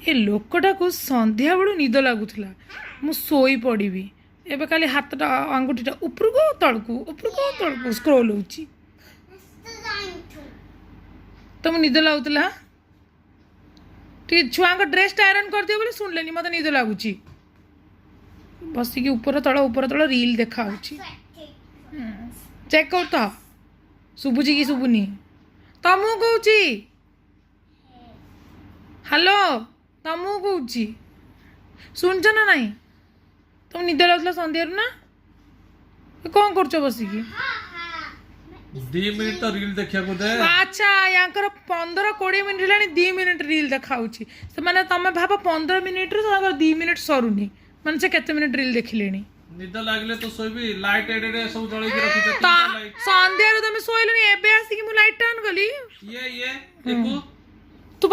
ए लोकटा को संध्या बेलू निद लगुला मु शोई पड़ी एबे खाली हाथटा आंगुठीटा उपरको तलकू स्क्रोल होची तुम निद लगुला टी छुआ ड्रेस आयरन कर दियो बोले सुनलेनी मत निद लगुची बसिकी ऊपर तल रील देखा चेक कर तो शुभुची कि शुभुनी तमु कहूची हेलो तमु कहूची सुनछ ना नहीं तुम निद लगुला संध्या ना कौन कर बसिकी 2 मिनिट तो रील देखिया को दे अच्छा यांकर 15-20 मिनिट लानी 2 मिनिट रील देखाउची से माने तमे भाबो 15 मिनिट रे तांकर 2 मिनिट सरुनी माने से केते मिनिट रील देखिलेनी निद लागले तो सोइबी लाइट एडे सब जळै के रखि संध्या रे तमे सोइलनी एबे आसी कि मु लाइट ऑन गली ये देखो